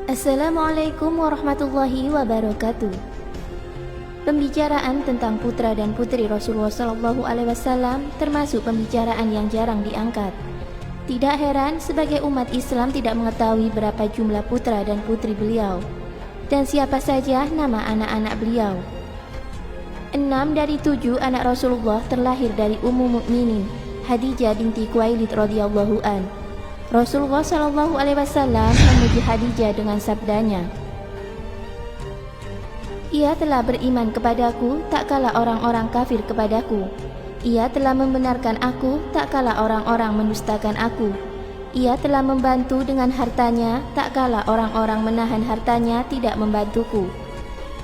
Assalamualaikum warahmatullahi wabarakatuh. Pembicaraan tentang putra dan putri Rasulullah SAW termasuk pembicaraan yang jarang diangkat. Tidak heran sebagai umat Islam tidak mengetahui berapa jumlah putra dan putri beliau dan siapa saja nama anak-anak beliau. 6 dari 7 anak Rasulullah terlahir dari Ummu Mukminin Khadijah binti Khuwailid radhiyallahu an. Rasulullah SAW memuji Khadijah dengan sabdanya, "Ia telah beriman kepadaku tak kala orang-orang kafir kepadaku. Ia telah membenarkan aku tak kala orang-orang mendustakan aku. Ia telah membantu dengan hartanya tak kala orang-orang menahan hartanya tidak membantuku.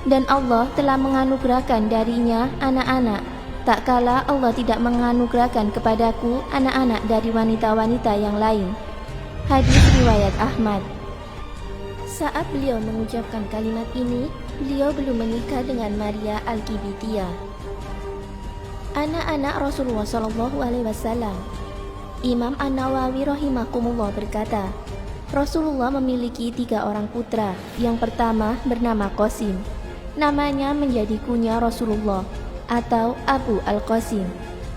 Dan Allah telah menganugerahkan darinya anak-anak tak kala Allah tidak menganugerahkan kepadaku anak-anak dari wanita-wanita yang lain." Hadis riwayat Ahmad. Saat beliau mengucapkan kalimat ini, beliau belum menikah dengan Maria Al-Qibtiyah. Anak-anak Rasulullah SAW. Imam An-Nawawi rahimakumullah berkata, Rasulullah memiliki 3 orang putra. Yang pertama bernama Qasim. Namanya menjadi kunya Rasulullah atau Abu Al-Qasim.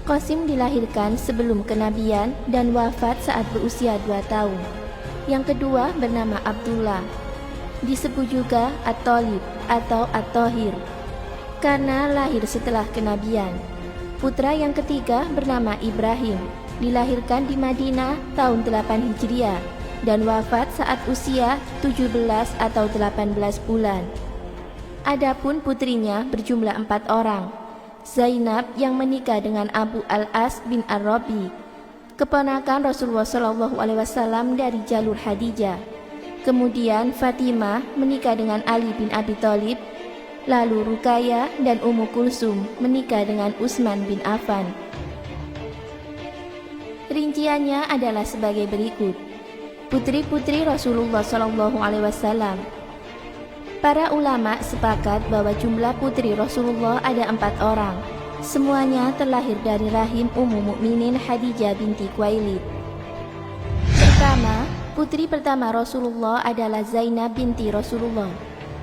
Qasim dilahirkan sebelum kenabian dan wafat saat berusia 2 tahun. Yang kedua bernama Abdullah. Disebut juga At-Thalib atau At-Thahir karena lahir setelah kenabian. Putra yang ketiga bernama Ibrahim. Dilahirkan di Madinah tahun 8 Hijriah dan wafat saat usia 17 atau 18 bulan. Adapun putrinya berjumlah 4 orang. Zainab yang menikah dengan Abu Al-As bin Ar-Rabi, keponakan Rasulullah SAW dari jalur Khadijah. Kemudian Fatimah menikah dengan Ali bin Abi Thalib. Lalu Ruqayyah dan Ummu Kulsum menikah dengan Utsman bin Affan. Rinciannya adalah sebagai berikut. Putri-putri Rasulullah SAW. Para ulama sepakat bahwa jumlah putri Rasulullah ada 4 orang. Semuanya terlahir dari rahim Ummu Mukminin Khadijah binti Khuwailid. Pertama, putri pertama Rasulullah adalah Zainab binti Rasulullah.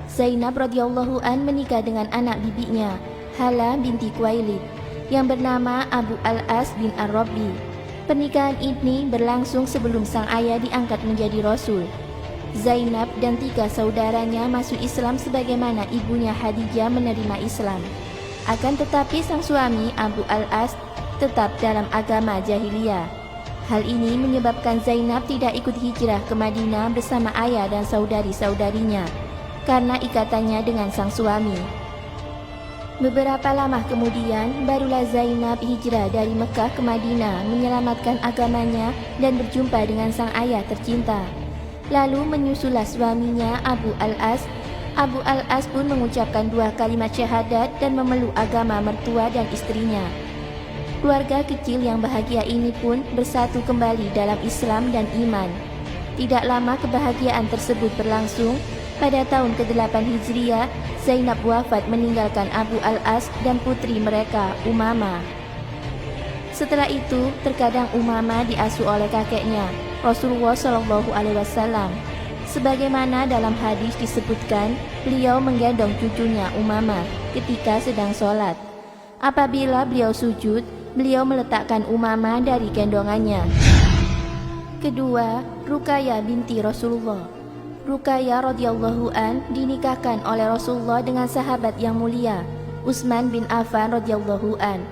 Zainab radhiyallahu an menikah dengan anak bibinya, Hala binti Khuwailid, yang bernama Abu Al-As bin Ar-Rabi. Pernikahan ini berlangsung sebelum sang ayah diangkat menjadi Rasul. Zainab dan 3 saudaranya masuk Islam sebagaimana ibunya Khadijah menerima Islam. Akan tetapi sang suami Abu Al-As tetap dalam agama jahiliyah. Hal ini menyebabkan Zainab tidak ikut hijrah ke Madinah bersama ayah dan saudari-saudarinya karena ikatannya dengan sang suami. Beberapa lama kemudian barulah Zainab hijrah dari Mekah ke Madinah menyelamatkan agamanya dan berjumpa dengan sang ayah tercinta. Lalu menyusulah suaminya Abu Al-As. Abu Al-As pun mengucapkan 2 kalimat syahadat dan memeluk agama mertua dan istrinya. Keluarga kecil yang bahagia ini pun bersatu kembali dalam Islam dan iman. Tidak lama kebahagiaan tersebut berlangsung. Pada tahun ke-8 Hijriah, Zainab wafat meninggalkan Abu Al-As dan putri mereka, Umamah. Setelah itu, terkadang Umamah diasuh oleh kakeknya, Rasulullah SAW. Sebagaimana dalam hadis disebutkan, beliau menggendong cucunya Umamah ketika sedang sholat. Apabila beliau sujud, beliau meletakkan Umamah dari gendongannya. Kedua, Ruqayyah binti Rasulullah. Ruqayyah radhiyallahu an dinikahkan oleh Rasulullah dengan sahabat yang mulia, Utsman bin Affan radhiyallahu an.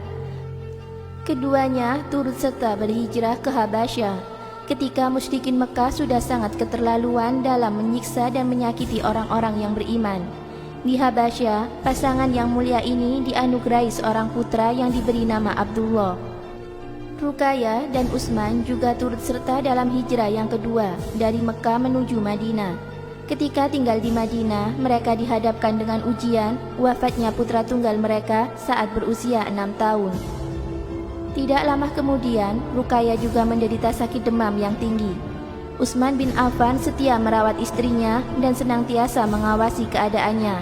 Keduanya turut serta berhijrah ke Habasyah ketika musyrikin Mekah sudah sangat keterlaluan dalam menyiksa dan menyakiti orang-orang yang beriman. Di Habasyah, pasangan yang mulia ini dianugerahi seorang putra yang diberi nama Abdullah. Ruqayyah dan Utsman juga turut serta dalam hijrah yang kedua dari Mekah menuju Madinah. Ketika tinggal di Madinah, mereka dihadapkan dengan ujian wafatnya putra tunggal mereka saat berusia 6 tahun. Tidak lama kemudian, Ruqayyah juga menderita sakit demam yang tinggi. Utsman bin Affan setia merawat istrinya dan senantiasa mengawasi keadaannya.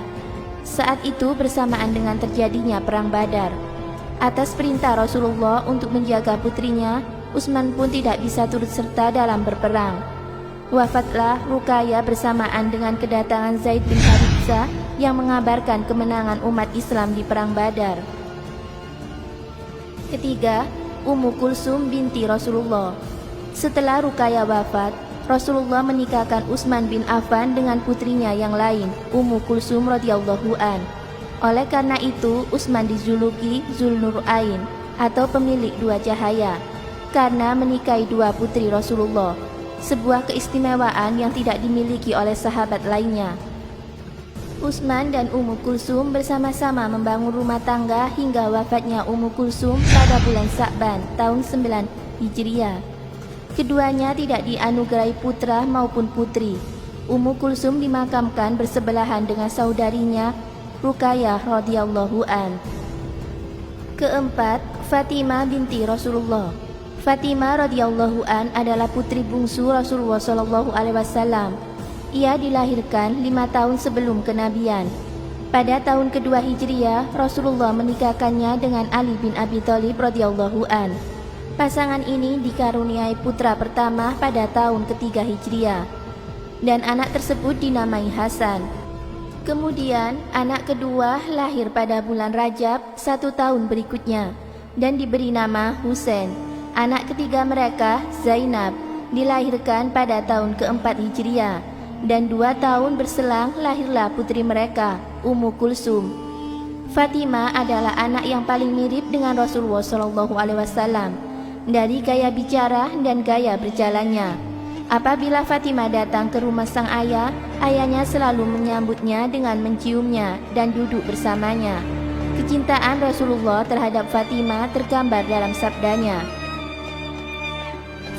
Saat itu bersamaan dengan terjadinya Perang Badar. Atas perintah Rasulullah untuk menjaga putrinya, Utsman pun tidak bisa turut serta dalam berperang. Wafatlah Ruqayyah bersamaan dengan kedatangan Zaid bin Haritsah yang mengabarkan kemenangan umat Islam di Perang Badar. Ketiga, Ummu Kulsum binti Rasulullah. Setelah Ruqayyah wafat, Rasulullah menikahkan Utsman bin Affan dengan putrinya yang lain, Ummu Kulsum radhiyallahu an. Oleh karena itu, Utsman dijuluki Zulnurain atau pemilik dua cahaya, karena menikahi dua putri Rasulullah, sebuah keistimewaan yang tidak dimiliki oleh sahabat lainnya. Utsman dan Ummu Kulsum bersama-sama membangun rumah tangga hingga wafatnya Ummu Kulsum pada bulan Sa'ban tahun 9 Hijriah. Keduanya tidak dianugerahi putra maupun putri. Ummu Kulsum dimakamkan bersebelahan dengan saudarinya Ruqayyah radhiyallahu an. Keempat, Fatimah binti Rasulullah. Fatimah radhiyallahu an adalah putri bungsu Rasulullah sallallahu alaihi wasallam. Ia dilahirkan 5 tahun sebelum kenabian. Pada tahun kedua Hijriah, Rasulullah menikahkannya dengan Ali bin Abi Thalib radhiyallahu an. Pasangan ini dikaruniai putra pertama pada tahun ketiga Hijriah, dan anak tersebut dinamai Hasan. Kemudian anak kedua lahir pada bulan Rajab 1 tahun berikutnya dan diberi nama Husain. Anak ketiga mereka, Zainab, dilahirkan pada tahun keempat Hijriah, dan 2 tahun berselang lahirlah putri mereka, Ummu Kulsum. Fatimah adalah anak yang paling mirip dengan Rasulullah SAW dari gaya bicara dan gaya berjalannya. Apabila Fatimah datang ke rumah sang ayah, ayahnya selalu menyambutnya dengan menciumnya dan duduk bersamanya. Kecintaan Rasulullah terhadap Fatimah tergambar dalam sabdanya,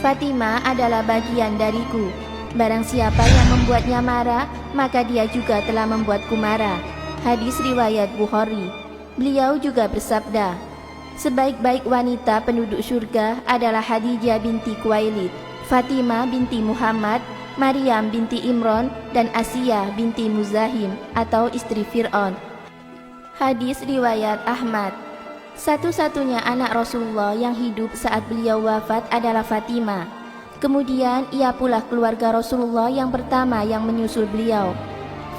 "Fatimah adalah bagian dariku. Barang siapa yang membuatnya marah, maka dia juga telah membuatku marah." Hadis riwayat Bukhari. Beliau juga bersabda, "Sebaik-baik wanita penduduk surga adalah Khadijah binti Khuwailid, Fatimah binti Muhammad, Maryam binti Imran, dan Asiyah binti Muzahim atau istri Fir'aun." Hadis riwayat Ahmad. Satu-satunya anak Rasulullah yang hidup saat beliau wafat adalah Fatimah. Kemudian ia pula keluarga Rasulullah yang pertama yang menyusul beliau.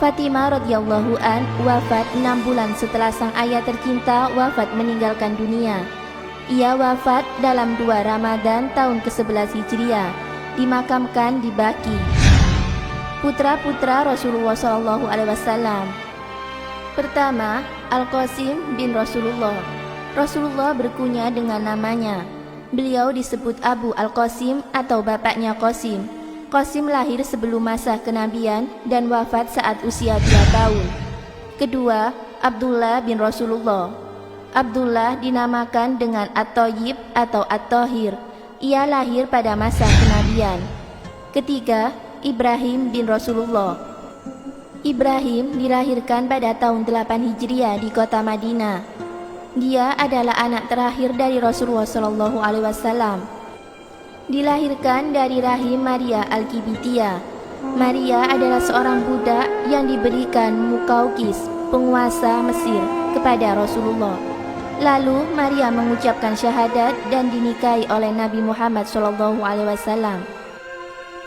Fatimah radhiyallahu an wafat 6 bulan setelah sang ayah tercinta wafat meninggalkan dunia. Ia wafat dalam 2 Ramadan tahun ke-11 Hijriah, dimakamkan di Baqi. Putra-putra Rasulullah SAW. Pertama, Al-Qasim bin Rasulullah. Rasulullah berkunyah dengan namanya. Beliau disebut Abu Al-Qasim atau bapaknya Qasim. Qasim lahir sebelum masa kenabian dan wafat saat usia 2 tahun. Kedua, Abdullah bin Rasulullah. Abdullah dinamakan dengan At-Thayyib atau At-Thahir. Ia lahir pada masa kenabian. Ketiga, Ibrahim bin Rasulullah. Ibrahim dilahirkan pada tahun 8 Hijriah di kota Madinah. Dia adalah anak terakhir dari Rasulullah SAW. Dilahirkan dari rahim Maria Al-Qibtiyah. Maria adalah seorang budak yang diberikan Muqawqis, penguasa Mesir, kepada Rasulullah. Lalu Maria mengucapkan syahadat dan dinikahi oleh Nabi Muhammad SAW.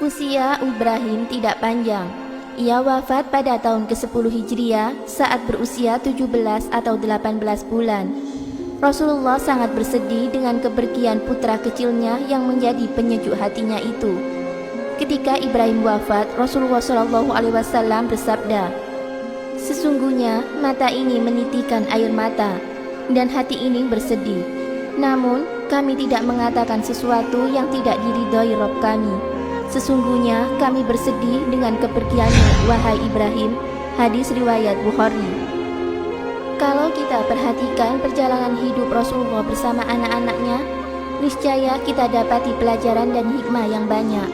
Usia Ibrahim tidak panjang. Ia wafat pada tahun ke-10 Hijriah saat berusia 17 atau 18 bulan. Rasulullah sangat bersedih dengan kepergian putra kecilnya yang menjadi penyejuk hatinya itu. Ketika Ibrahim wafat, Rasulullah SAW bersabda, "Sesungguhnya mata ini menitikan air mata dan hati ini bersedih. Namun kami tidak mengatakan sesuatu yang tidak diridhoi Rabb kami. Sesungguhnya kami bersedih dengan kepergianmu, wahai Ibrahim." Hadis riwayat Bukhari. Kalau kita perhatikan perjalanan hidup Rasulullah bersama anak-anaknya, niscaya kita dapati pelajaran dan hikmah yang banyak.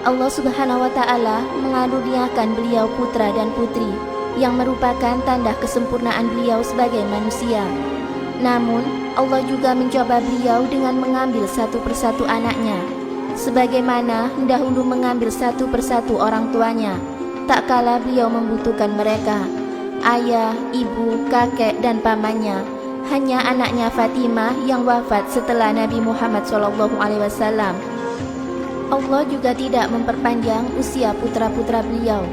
Allah Subhanahu wa Ta'ala mengaruniakan beliau putra dan putri yang merupakan tanda kesempurnaan beliau sebagai manusia. Namun Allah juga mencoba beliau dengan mengambil satu persatu anaknya, sebagaimana dahulu mengambil satu persatu orang tuanya, tak kala beliau membutuhkan mereka, ayah, ibu, kakek, dan pamannya. Hanya anaknya Fatimah yang wafat setelah Nabi Muhammad SAW. Allah juga tidak memperpanjang usia putra-putra beliau.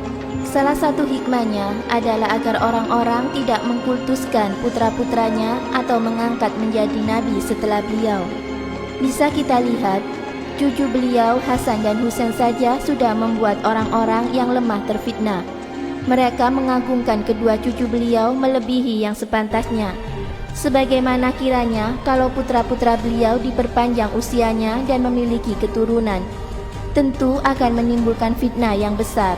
Salah satu hikmahnya adalah agar orang-orang tidak mengkultuskan putra-putranya atau mengangkat menjadi nabi setelah beliau. Bisa kita lihat, cucu beliau Hasan dan Husain saja sudah membuat orang-orang yang lemah terfitnah. Mereka mengagungkan kedua cucu beliau melebihi yang sepantasnya. Sebagaimana kiranya kalau putra-putra beliau diperpanjang usianya dan memiliki keturunan, tentu akan menimbulkan fitnah yang besar.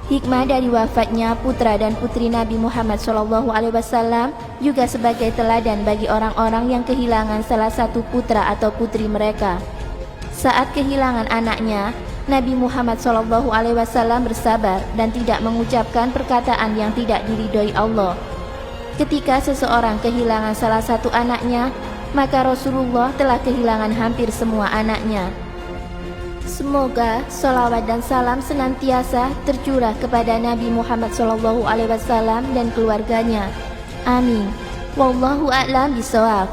Hikmah dari wafatnya putra dan putri Nabi Muhammad SAW juga sebagai teladan bagi orang-orang yang kehilangan salah satu putra atau putri mereka. Saat kehilangan anaknya, Nabi Muhammad SAW bersabar dan tidak mengucapkan perkataan yang tidak diridhoi Allah. Ketika seseorang kehilangan salah satu anaknya, maka Rasulullah telah kehilangan hampir semua anaknya. Semoga sholawat dan salam senantiasa tercurah kepada Nabi Muhammad SAW dan keluarganya. Amin. Wallahu a'lam bishawab.